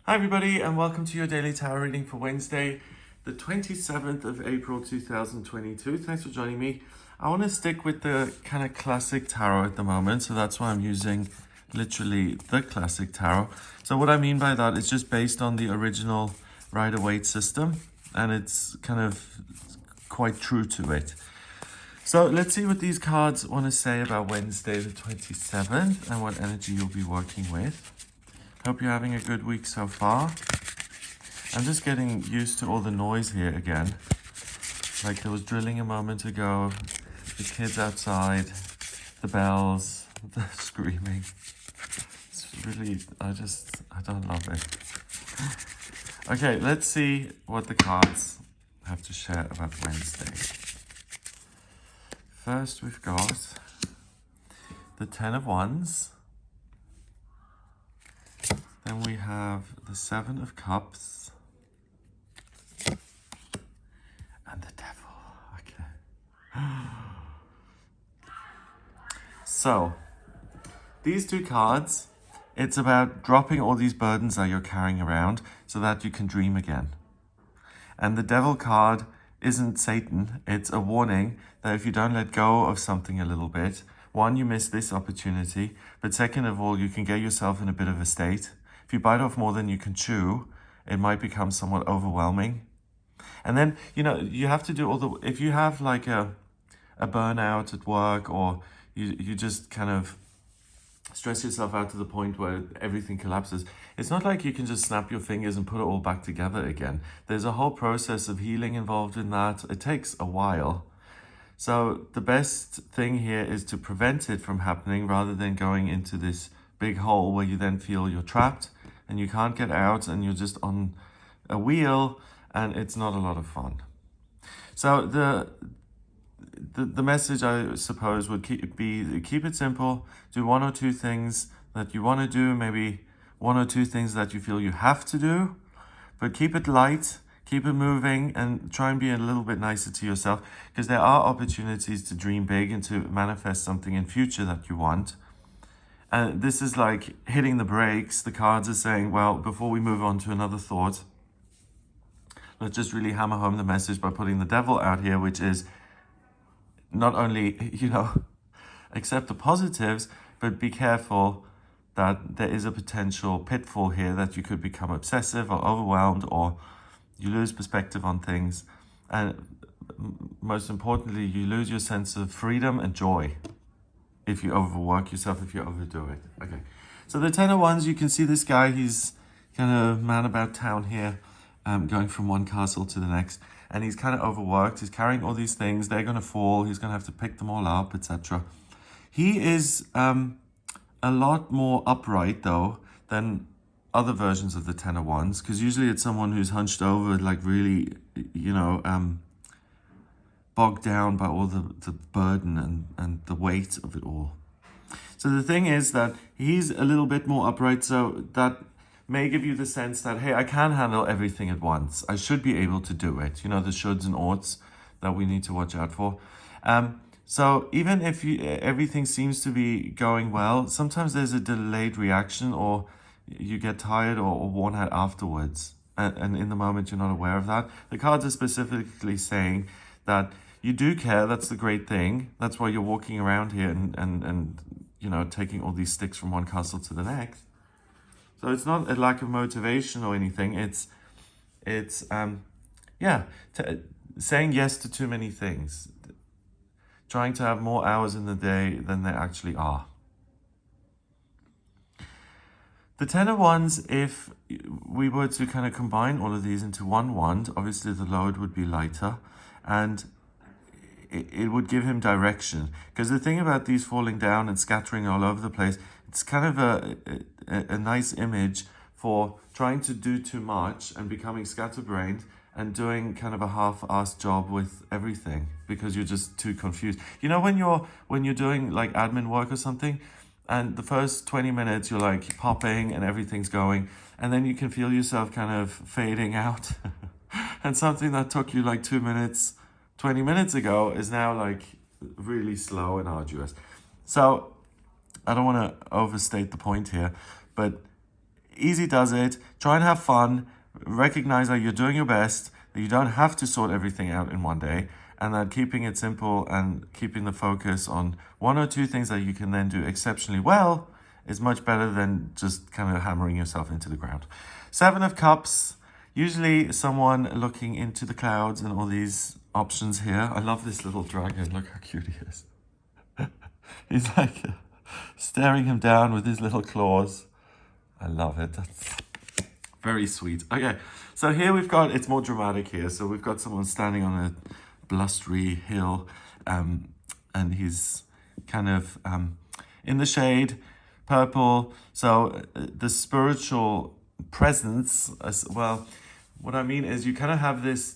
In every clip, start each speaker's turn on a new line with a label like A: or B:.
A: Hi everybody and welcome to your daily tarot reading for Wednesday, the 27th of April 2022. Thanks for joining me. I want to stick with the kind of classic tarot at the moment, so that's why I'm using literally the classic tarot. So what I mean by that is just based on the original Rider-Waite system, and it's kind of quite true to it. So let's see what these cards want to say about Wednesday the 27th and what energy you'll be working with. Hope you're having a good week so far. I'm just getting used to all the noise here again. Like there was drilling a moment ago, the kids outside, the bells, the screaming. It's really, I don't love it. Okay, let's see what the cards have to share about Wednesday. First, we've got the Ten of Wands. Then we have the Seven of Cups and the Devil. Okay. So, these two cards, it's about dropping all these burdens that you're carrying around so that you can dream again. And the Devil card isn't Satan. It's a warning that if you don't let go of something a little bit, one, you miss this opportunity, but second of all, you can get yourself in a bit of a state. If you bite off more than you can chew, it might become somewhat overwhelming. And then, you have to do all the, if you have like a burnout at work, or you just kind of stress yourself out to the point where everything collapses, it's not like you can just snap your fingers and put it all back together again. There's a whole process of healing involved in that. It takes a while. So the best thing here is to prevent it from happening rather than going into this big hole where you then feel you're trapped and you can't get out and you're just on a wheel and it's not a lot of fun. So the message, I suppose, would keep it simple. Do one or two things that you want to do, maybe one or two things that you feel you have to do, but keep it light, keep it moving, and try and be a little bit nicer to yourself, because there are opportunities to dream big and to manifest something in future that you want. And this is like hitting the brakes. The cards are saying, well, before we move on to another thought, let's just really hammer home the message by putting the Devil out here, which is not only, accept the positives, but be careful that there is a potential pitfall here that you could become obsessive or overwhelmed, or you lose perspective on things. And most importantly, you lose your sense of freedom and joy if you overwork yourself, if you overdo it. Okay, so the Ten of Wands, you can see this guy, he's kind of man about town here, going from one castle to the next, and he's kind of overworked. He's carrying all these things, they're going to fall, he's going to have to pick them all up, etc. He is a lot more upright though than other versions of the Ten of Wands, because usually it's someone who's hunched over, like really, bogged down by all the burden and the weight of it all. So the thing is that he's a little bit more upright, so that may give you the sense that, hey, I can handle everything at once. I should be able to do it. The shoulds and oughts that we need to watch out for. So even if everything seems to be going well, sometimes there's a delayed reaction, or you get tired or worn out afterwards. And in the moment, you're not aware of that. The cards are specifically saying that you do care. That's the great thing. That's why you're walking around here and taking all these sticks from one castle to the next. So it's not a lack of motivation or anything. It's saying yes to too many things. Trying to have more hours in the day than there actually are. The Ten of Wands, if we were to kind of combine all of these into one wand, obviously the load would be lighter, and it would give him direction. Because the thing about these falling down and scattering all over the place, it's kind of a nice image for trying to do too much and becoming scatterbrained and doing kind of a half-assed job with everything because you're just too confused. When you're doing like admin work or something, and the first 20 minutes you're like popping and everything's going, and then you can feel yourself kind of fading out. And something that took you like 2 minutes, 20 minutes ago is now like really slow and arduous. So I don't want to overstate the point here, but easy does it. Try and have fun. Recognize that you're doing your best, that you don't have to sort everything out in one day, and that keeping it simple and keeping the focus on one or two things that you can then do exceptionally well is much better than just kind of hammering yourself into the ground. Seven of Cups, usually someone looking into the clouds and all these options here. I love this little dragon. Look how cute he is. He's like staring him down with his little claws. I love it. That's very sweet. Okay, so here we've got, it's more dramatic here. So we've got someone standing on a blustery hill, and he's kind of in the shade, purple. So the spiritual presence as well. What I mean is you kind of have this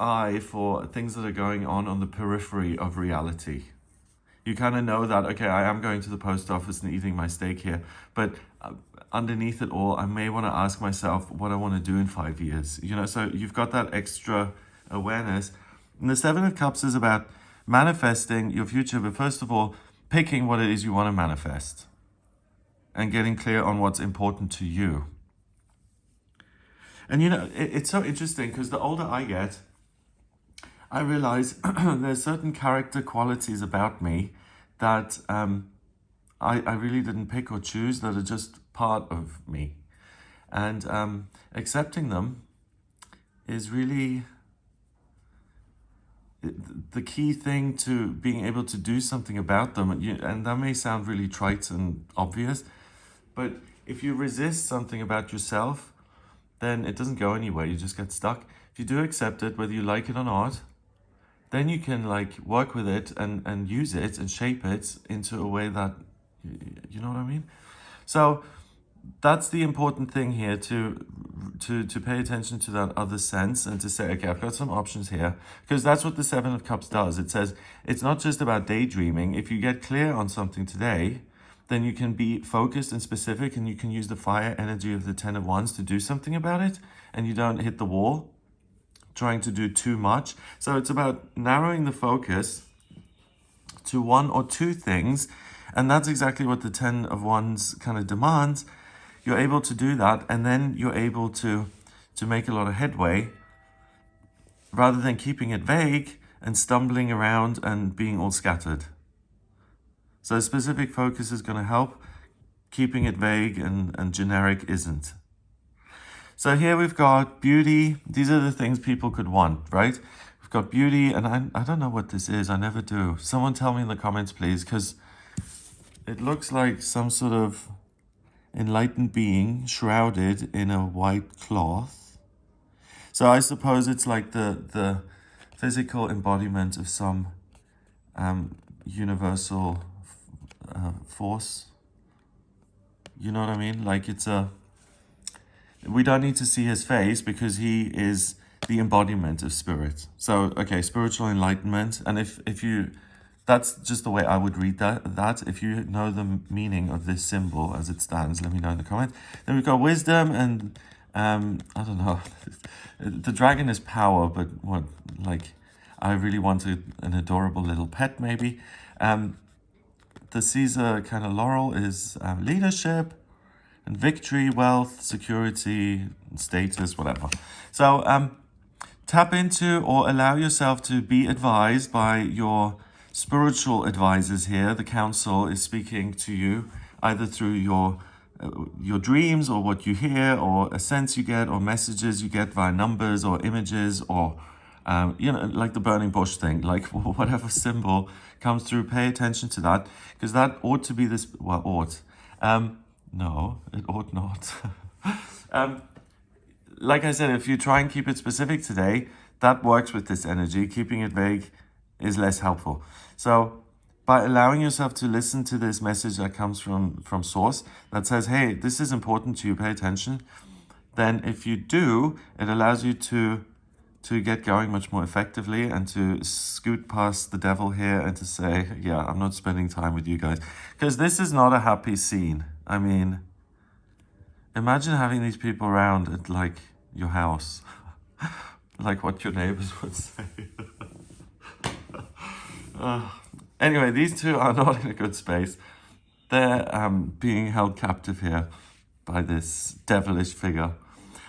A: eye for things that are going on the periphery of reality. You kind of know that, okay, I am going to the post office and eating my steak here, but underneath it all, I may want to ask myself what I want to do in 5 years. You know, so you've got that extra awareness. And the Seven of Cups is about manifesting your future, but first of all, picking what it is you want to manifest and getting clear on what's important to you. And you know, it's so interesting because the older I get, I realize there's certain character qualities about me that I really didn't pick or choose, that are just part of me. And accepting them is really the key thing to being able to do something about them. And that may sound really trite and obvious, but if you resist something about yourself, then it doesn't go anywhere. You just get stuck. If you do accept it, whether you like it or not, then you can like work with it and use it and shape it into a way that, you know what I mean? So that's the important thing here, to pay attention to that other sense and to say, okay, I've got some options here, because that's what the Seven of Cups does. It says it's not just about daydreaming. If you get clear on something today, then you can be focused and specific, and you can use the fire energy of the Ten of Wands to do something about it, and you don't hit the wall trying to do too much. So it's about narrowing the focus to one or two things, and that's exactly what the Ten of Wands kind of demands. You're able to do that, and then you're able to make a lot of headway rather than keeping it vague and stumbling around and being all scattered. So specific focus is going to help. Keeping it vague and generic isn't. So here we've got beauty. These are the things people could want, right? We've got beauty, and I don't know what this is. I never do. Someone tell me in the comments, please, because it looks like some sort of enlightened being shrouded in a white cloth. So I suppose it's like the physical embodiment of some universal force. You know what I mean? Like we don't need to see his face because he is the embodiment of spirit. So, okay, spiritual enlightenment. And if you, that's just the way I would read that. If you know the meaning of this symbol as it stands, let me know in the comment. Then we've got wisdom and, I don't know. The dragon is power, but what, like, I really wanted an adorable little pet maybe. The Caesar kind of laurel is leadership and victory, wealth, security, status, whatever. So tap into or allow yourself to be advised by your spiritual advisors here. The council is speaking to you either through your dreams or what you hear or a sense you get or messages you get via numbers or images or you know, like the burning bush thing, like whatever symbol comes through, pay attention to that, because that ought to be this, well, ought. No, it ought not. Like I said, if you try and keep it specific today, that works with this energy. Keeping it vague is less helpful. So by allowing yourself to listen to this message that comes from source that says, hey, this is important to you, pay attention, then if you do, it allows you to get going much more effectively and to scoot past the devil here and to say, yeah, I'm not spending time with you guys. Because this is not a happy scene. I mean, imagine having these people around at like your house, like what your neighbors would say. Anyway, these two are not in a good space. They're being held captive here by this devilish figure.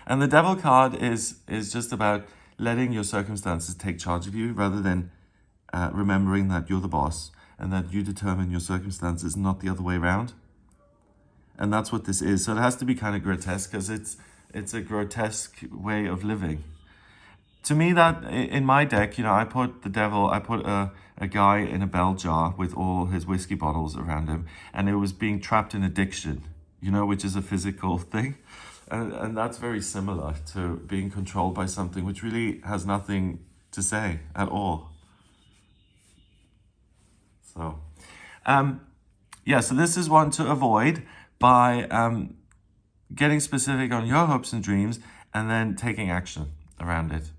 A: And the devil card is just about letting your circumstances take charge of you rather than remembering that you're the boss and that you determine your circumstances, not the other way around. And that's what this is. So it has to be kind of grotesque because it's a grotesque way of living. To me, that in my deck, you know, I put the devil, I put a guy in a bell jar with all his whiskey bottles around him, and it was being trapped in addiction, you know, which is a physical thing. And that's very similar to being controlled by something which really has nothing to say at all. So, yeah, so this is one to avoid by getting specific on your hopes and dreams and then taking action around it.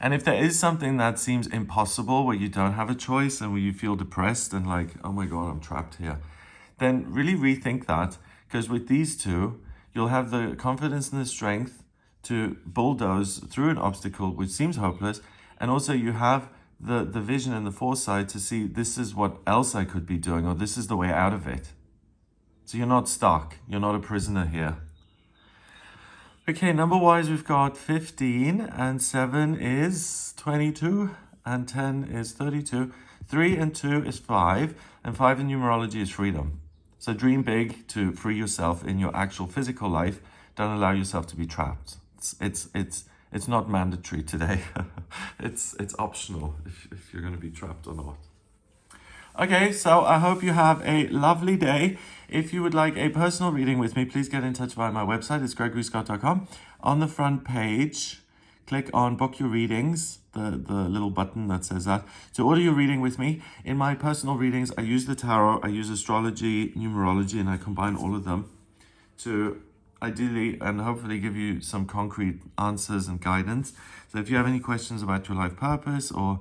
A: And if there is something that seems impossible, where you don't have a choice and where you feel depressed and like, oh my God, I'm trapped here, then really rethink that, because with these two, you'll have the confidence and the strength to bulldoze through an obstacle which seems hopeless. And also you have the vision and the foresight to see this is what else I could be doing, or this is the way out of it. So you're not stuck. You're not a prisoner here. Okay, number-wise, we've got 15, and 7 is 22, and 10 is 32. 3 and 2 is 5, and 5 in numerology is freedom. So dream big to free yourself in your actual physical life. Don't allow yourself to be trapped. It's not mandatory today. it's optional if you're going to be trapped or not. Okay, so I hope you have a lovely day. If you would like a personal reading with me, please get in touch via my website. It's gregoryscott.com. On the front page, click on Book Your Readings, the little button that says that, to order your reading with me. In my personal readings, I use the tarot, I use astrology, numerology, and I combine all of them to ideally and hopefully give you some concrete answers and guidance. So if you have any questions about your life purpose or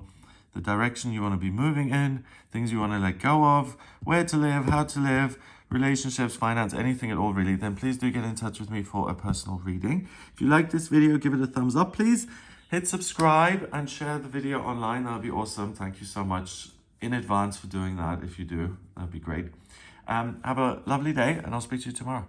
A: the direction you want to be moving in, things you want to let go of, where to live, how to live, relationships, finance, anything at all really, then please do get in touch with me for a personal reading. If you like this video, give it a thumbs up, please. Hit subscribe and share the video online. That would be awesome. Thank you so much in advance for doing that. If you do, that'd be great. Have a lovely day, and I'll speak to you tomorrow.